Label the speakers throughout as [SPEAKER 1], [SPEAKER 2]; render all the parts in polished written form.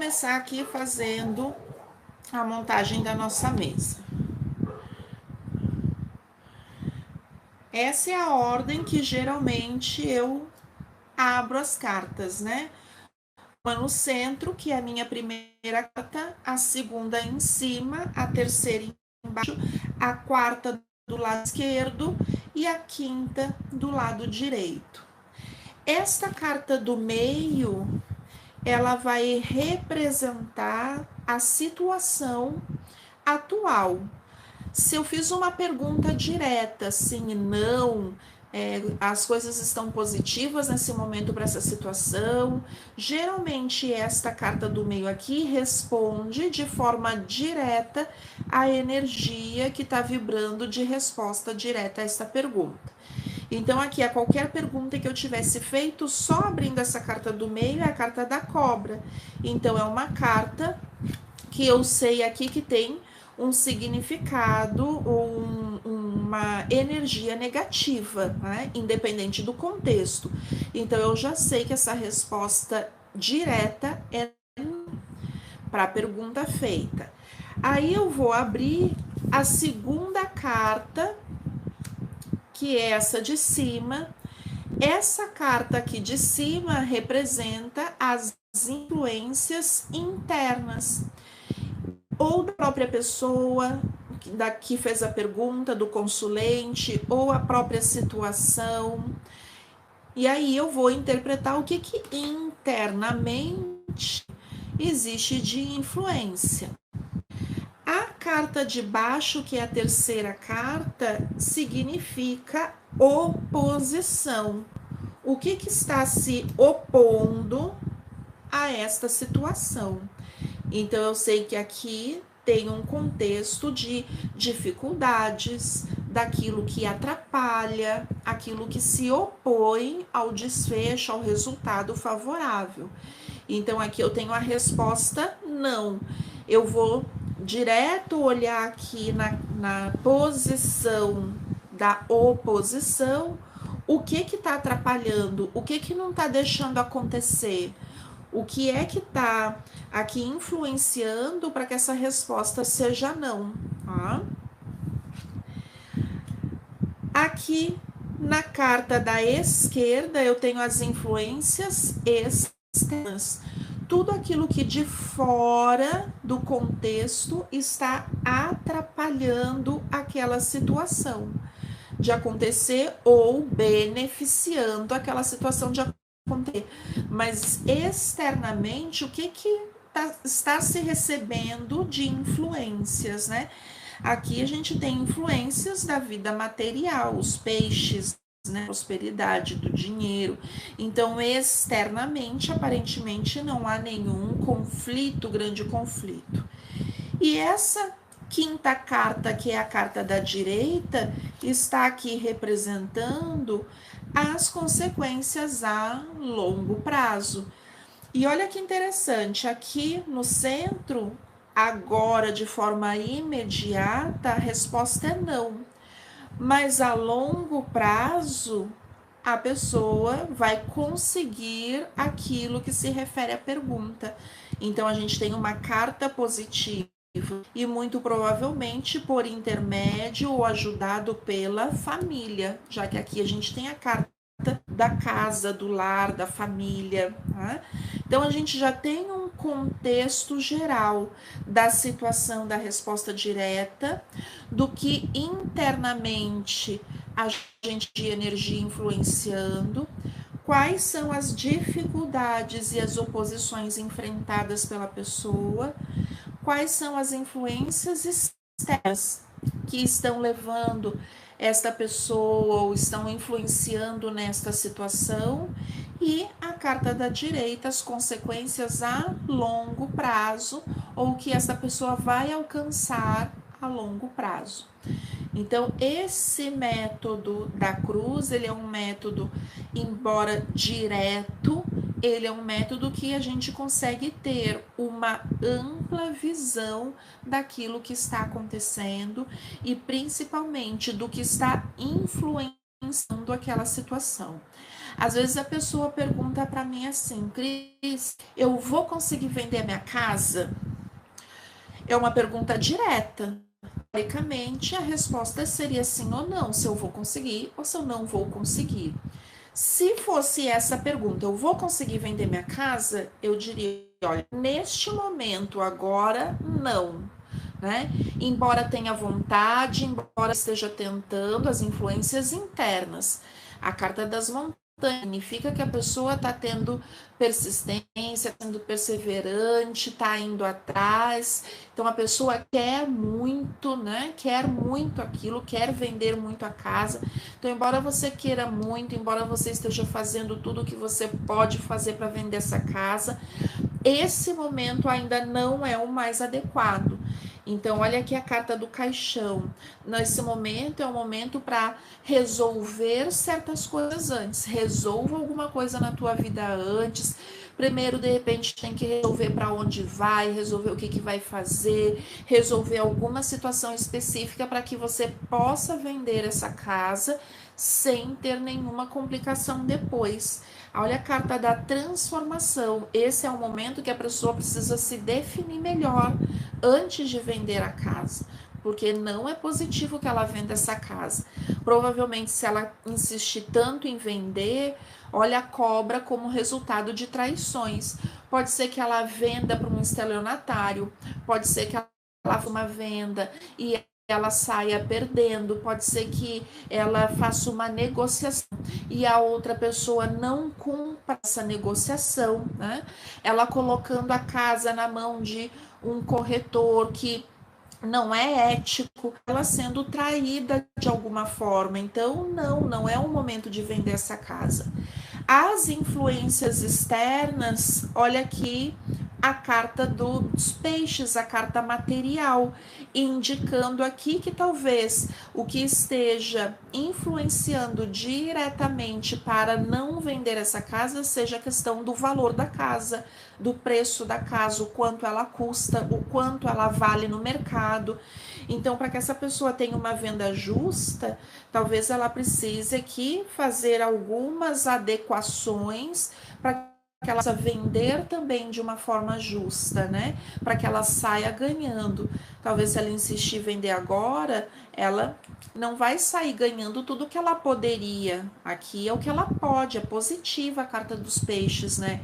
[SPEAKER 1] começar aqui fazendo a montagem da nossa mesa. Essa é a ordem que geralmente eu abro as cartas, né? Uma no centro, que é a minha primeira carta, a segunda em cima, a terceira embaixo, a quarta do lado esquerdo e a quinta do lado direito. Esta carta do meio, ela vai representar a situação atual. Se eu fiz uma pergunta direta, sim e não, as coisas estão positivas nesse momento para essa situação, geralmente esta carta do meio aqui responde de forma direta a energia que está vibrando de resposta direta a esta pergunta. Então, aqui, a qualquer pergunta que eu tivesse feito, só abrindo essa carta do meio, é a carta da cobra. Então, é uma carta que eu sei aqui que tem um significado, uma energia negativa, né? Independente do contexto. Então, eu já sei que essa resposta direta é para a pergunta feita. Aí eu vou abrir a segunda carta, que é essa de cima. Essa carta aqui de cima representa as influências internas, ou da própria pessoa que fez a pergunta, do consulente, ou a própria situação. E aí eu vou interpretar o que internamente existe de influência. A carta de baixo, que é a terceira carta, significa oposição. O que está se opondo a esta situação? Então, eu sei que aqui tem um contexto de dificuldades, daquilo que atrapalha, aquilo que se opõe ao desfecho, ao resultado favorável. Então, aqui eu tenho a resposta não. Eu vou direto olhar aqui na posição da oposição, o que está atrapalhando, o que não está deixando acontecer, o que é que está aqui influenciando para que essa resposta seja não, tá? Aqui na carta da esquerda eu tenho as influências externas. Tudo aquilo que de fora do contexto está atrapalhando aquela situação de acontecer ou beneficiando aquela situação de acontecer. Mas externamente, o que está se recebendo de influências, né? Aqui a gente tem influências da vida material, os peixes, né, prosperidade do dinheiro. Então, externamente, aparentemente, não há nenhum conflito, grande conflito. E essa quinta carta, que é a carta da direita, está aqui representando as consequências a longo prazo. E olha que interessante, aqui no centro, agora de forma imediata, a resposta é não. Mas a longo prazo, a pessoa vai conseguir aquilo que se refere à pergunta. Então, a gente tem uma carta positiva e muito provavelmente por intermédio ou ajudado pela família, já que aqui a gente tem a carta da casa, do lar, da família, tá? Então a gente já tem um contexto geral da situação da resposta direta, do que internamente a gente de energia influenciando, quais são as dificuldades e as oposições enfrentadas pela pessoa, quais são as influências externas que estão levando esta pessoa ou estão influenciando nesta situação, e a carta da direita, as consequências a longo prazo, ou que essa pessoa vai alcançar a longo prazo. Então, esse método da cruz, ele é um método, embora direto, ele é um método que a gente consegue ter uma ampla visão daquilo que está acontecendo e principalmente do que está influenciando aquela situação. Às vezes a pessoa pergunta para mim assim, Cris, eu vou conseguir vender a minha casa? É uma pergunta direta. Teoricamente, a resposta seria sim ou não, se eu vou conseguir ou se eu não vou conseguir. Se fosse essa pergunta, eu vou conseguir vender minha casa? Eu diria, olha, neste momento, agora, não. Né? Embora tenha vontade, embora esteja tentando, as influências internas. A carta das montanhas significa que a pessoa está tendo persistência, sendo perseverante, está indo atrás. Então a pessoa quer muito, né? Quer muito aquilo, quer vender muito a casa. Então, embora você queira muito, embora você esteja fazendo tudo o que você pode fazer para vender essa casa, esse momento ainda não é o mais adequado. Então, olha aqui a carta do caixão. Nesse momento é um momento para resolver certas coisas antes. Resolva alguma coisa na tua vida antes. Primeiro, de repente, tem que resolver para onde vai, resolver o que vai fazer, resolver alguma situação específica para que você possa vender essa casa sem ter nenhuma complicação depois. Olha a carta da transformação. Esse é o momento que a pessoa precisa se definir melhor antes de vender a casa, porque não é positivo que ela venda essa casa. Provavelmente, se ela insistir tanto em vender, olha a cobra como resultado de traições. Pode ser que ela venda para um estelionatário, pode ser que ela faça uma venda e ela saia perdendo, pode ser que ela faça uma negociação e a outra pessoa não cumpra essa negociação, né? Ela colocando a casa na mão de um corretor que não é ético, ela sendo traída de alguma forma. Então, não é o momento de vender essa casa. As influências externas, olha aqui a carta dos peixes, a carta material, indicando aqui que talvez o que esteja influenciando diretamente para não vender essa casa seja a questão do valor da casa, do preço da casa, o quanto ela custa, o quanto ela vale no mercado. Então, para que essa pessoa tenha uma venda justa, talvez ela precise aqui fazer algumas adequações para que ela possa vender também de uma forma justa, né? Para que ela saia ganhando. Talvez se ela insistir em vender agora, ela não vai sair ganhando tudo que ela poderia. Aqui é o que ela pode, é positiva a carta dos peixes, né?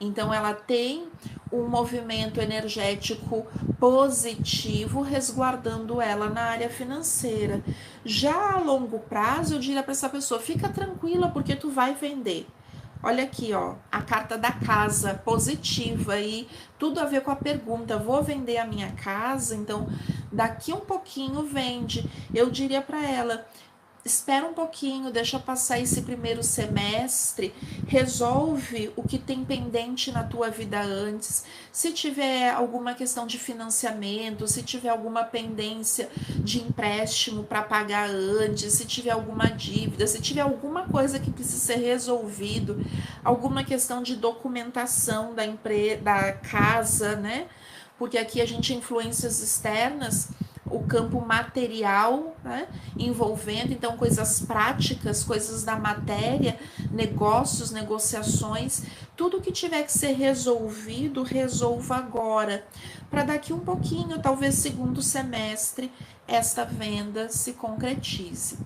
[SPEAKER 1] Então ela tem um movimento energético positivo resguardando ela na área financeira. Já a longo prazo, eu diria para essa pessoa, fica tranquila porque tu vai vender. Olha aqui, ó, a carta da casa positiva e tudo a ver com a pergunta, vou vender a minha casa? Então, daqui um pouquinho vende. Eu diria para ela, espera um pouquinho, deixa passar esse primeiro semestre, resolve o que tem pendente na tua vida antes. Se tiver alguma questão de financiamento, se tiver alguma pendência de empréstimo para pagar antes, se tiver alguma dívida, se tiver alguma coisa que precisa ser resolvido, alguma questão de documentação da casa, né? Porque aqui a gente influências externas, o campo material, né, envolvendo então coisas práticas, coisas da matéria, negócios, negociações, tudo que tiver que ser resolvido, resolva agora, para daqui um pouquinho, talvez segundo semestre, esta venda se concretize.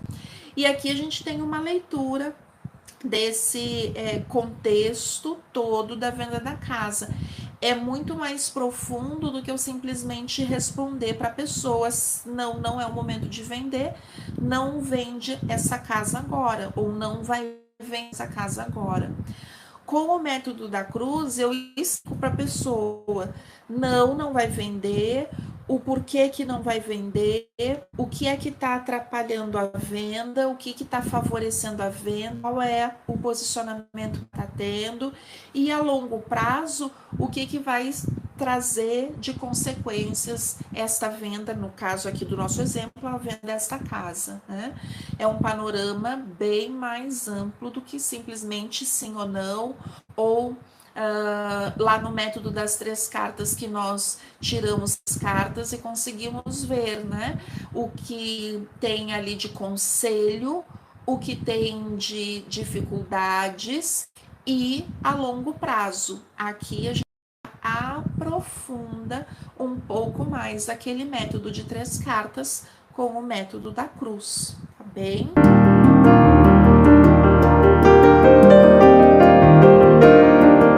[SPEAKER 1] E aqui a gente tem uma leitura desse contexto todo da venda da casa. É muito mais profundo do que eu simplesmente responder para pessoas, não é o momento de vender, não vende essa casa agora, ou não vai vender essa casa agora. Com o método da cruz, eu explico para a pessoa, não vai vender, o porquê que não vai vender, o que é que está atrapalhando a venda, o que está favorecendo a venda, qual é o posicionamento que está tendo e a longo prazo, o que vai trazer de consequências esta venda, no caso aqui do nosso exemplo, a venda desta casa, né? É um panorama bem mais amplo do que simplesmente sim ou não, ou lá no método das 3 cartas que nós tiramos as cartas e conseguimos ver, né, o que tem ali de conselho, o que tem de dificuldades e a longo prazo. Aqui a gente aprofunda um pouco mais aquele método de 3 cartas com o método da cruz, tá bem?